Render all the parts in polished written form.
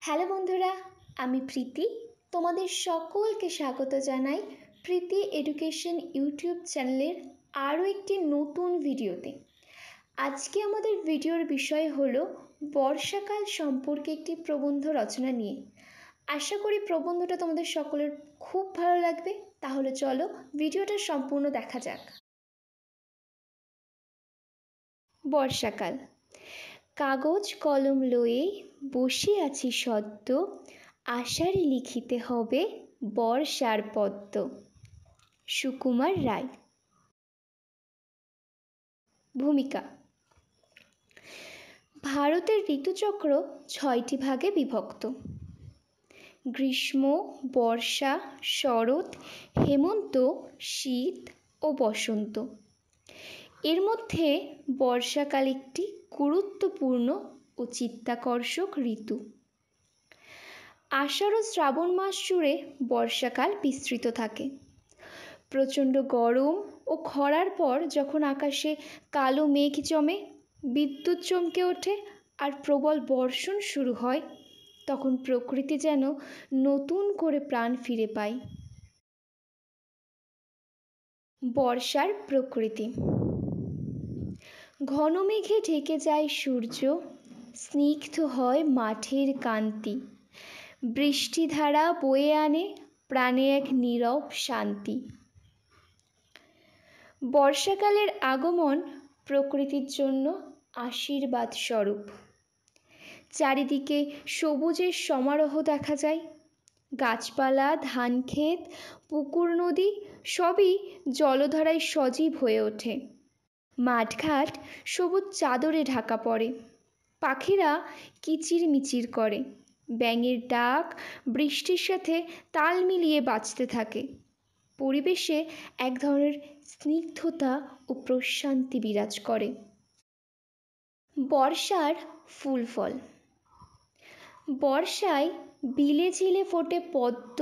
Hello বন্ধুরা, আমি প্রীতি। তোমাদের সকলকে স্বাগত জানাই প্রীতি এডুকেশন ইউটিউব চ্যানেলের আরও একটি নতুন ভিডিওতে। আজকে আমাদের ভিডিওর বিষয় হলো বর্ষাকাল সম্পর্কে একটি প্রবন্ধ রচনা নিয়ে। আশা করি প্রবন্ধটা তোমাদের সকলের খুব ভালো লাগবে। তাহলে চলো ভিডিওটা সম্পূর্ণ দেখা যাক। বর্ষাকাল। কাগজ কলম লয়ে বসে আছি সদ্য, আষাঢ়ে লিখিতে হবে বর্ষার পদ্য। সুকুমার রায়। ভূমিকা। ভারতের ঋতুচক্র 6টি ভাগে বিভক্ত: গ্রীষ্ম, বর্ষা, শরৎ, হেমন্ত, শীত ও বসন্ত। এর মধ্যে বর্ষাকাল একটি গুরুত্বপূর্ণ ও চিত্তাকর্ষক ঋতু। আষাঢ় ও শ্রাবণ মাস জুড়ে বর্ষাকাল বিস্তৃত থাকে। প্রচণ্ড গরম ও খরার পর যখন আকাশে কালো মেঘ জমে, বিদ্যুৎ চমকে ওঠে আর প্রবল বর্ষণ শুরু হয়, তখন প্রকৃতি যেন নতুন করে প্রাণ ফিরে পায়। বর্ষার প্রকৃতি। ঘন মেঘে ঢেকে যায় সূর্য, স্নিগ্ধ হয় মাঠের কান্তি, বৃষ্টিধারা বয়ে আনে প্রাণে এক নীরব শান্তি। বর্ষাকালের আগমন প্রকৃতির জন্য আশীর্বাদ স্বরূপ। চারিদিকে সবুজের সমারোহ দেখা যায়। গাছপালা, ধানক্ষেত, পুকুর, নদী সবই জলধারায় সজীব হয়ে ওঠে। মাঠঘাট সবুজ চাদরে ঢাকা পড়ে। পাখিরা কিচিরমিচির করে। ব্যাঙের ডাক বৃষ্টির সাথে তাল মিলিয়ে বাজতে থাকে। পরিবেশে এক ধরনের স্নিগ্ধতা ও প্রশান্তি বিরাজ করে। বর্ষার ফুল ফল। বর্ষায় বিলে ঝিলে ফোটে পদ্ম,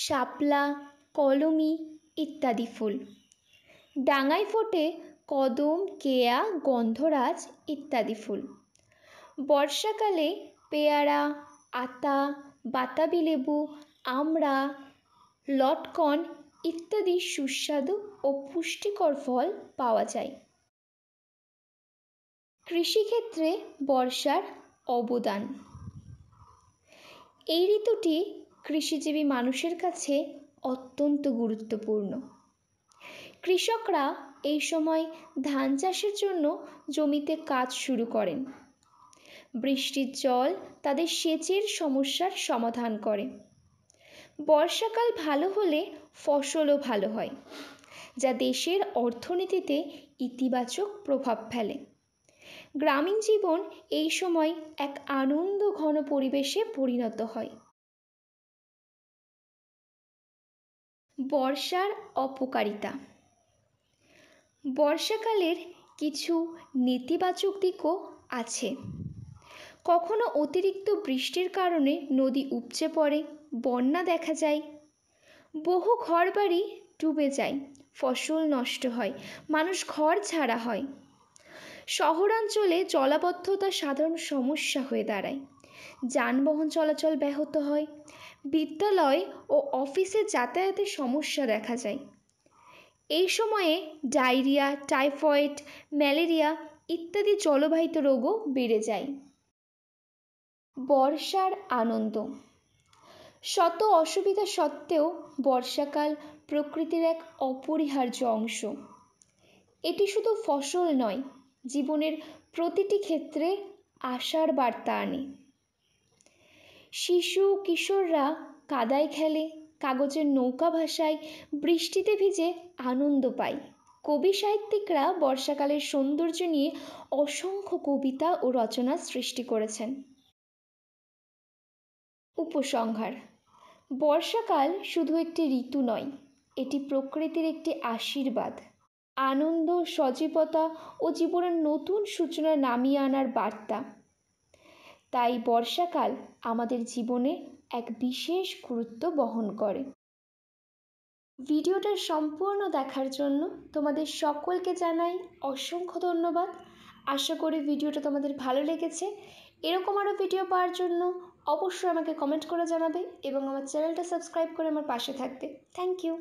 শাপলা, কলমি ইত্যাদি ফুল। ডাঙায় ফোটে কদম, কেয়া, গন্ধরাজ ইত্যাদি ফুল। বর্ষাকালে পেয়ারা, আতা, বাতাবি লেবু, আমড়া, লটকন ইত্যাদি সুস্বাদু ও পুষ্টিকর ফল পাওয়া যায়। কৃষিক্ষেত্রে বর্ষার অবদান। এই ঋতুটি কৃষিজীবী মানুষের কাছে অত্যন্ত গুরুত্বপূর্ণ। কৃষকরা এই সময় ধান চাষের জন্য জমিতে কাজ শুরু করেন। বৃষ্টির জল তাদের সেচের সমস্যার সমাধান করে। বর্ষাকাল ভালো হলে ফসলও ভালো হয়, যা দেশের অর্থনীতিতে ইতিবাচক প্রভাব ফেলে। গ্রামীণ জীবন এই সময় এক আনন্দ ঘন পরিবেশে পরিণত হয়। বর্ষার অপকারিতা। বর্ষাকালের কিছু নেতিবাচক দিকও আছে। কখনো অতিরিক্ত বৃষ্টির কারণে নদী উপচে পড়ে, বন্যা দেখা যায়। বহু ঘরবাড়ি ডুবে যায়, ফসল নষ্ট হয়, মানুষ ঘর ছাড়া হয়। শহরাঞ্চলে জলাবদ্ধতা সাধারণ সমস্যা হয়ে দাঁড়ায়। যানবাহন চলাচল ব্যাহত হয়। বিদ্যালয় ও অফিসে যাতায়াতের সমস্যা দেখা যায়। এই সময়ে ডায়রিয়া, টাইফয়েড, ম্যালেরিয়া ইত্যাদি জলবাহিত রোগও বেড়ে যায়। বর্ষার আনন্দ। শত অসুবিধা সত্ত্বেও বর্ষাকাল প্রকৃতির এক অপরিহার্য অংশ। এটি শুধু ফসল নয়, জীবনের প্রতিটি ক্ষেত্রে আশার বার্তা আনে। শিশু কিশোররা কাদায় খেলে, কাগজের নৌকা ভাসায়, বৃষ্টিতে ভিজে আনন্দ পায়। কবি সাহিত্যিকরা বর্ষাকালের সৌন্দর্য নিয়ে অসংখ্য কবিতা ও রচনা সৃষ্টি করেছেন। উপসংহার। বর্ষাকাল শুধু একটি ঋতু নয়, এটি প্রকৃতির একটি আশীর্বাদ। আনন্দ, সজীবতা ও জীবনের নতুন সূচনা নামিয়ে আনার বার্তা। তাই বর্ষাকাল আমাদের জীবনে এক বিশেষ গুরুত্ব বহন করে। ভিডিওটা সম্পূর্ণ দেখার জন্য তোমাদের সকলকে জানাই অসংখ্য ধন্যবাদ। আশা করি ভিডিওটা তোমাদের ভালো লেগেছে। এরকম আরও ভিডিও পাওয়ার জন্য অবশ্যই আমাকে কমেন্ট করে জানাবে এবং আমার চ্যানেলটা সাবস্ক্রাইব করে আমার পাশে থাকবে। Thank you.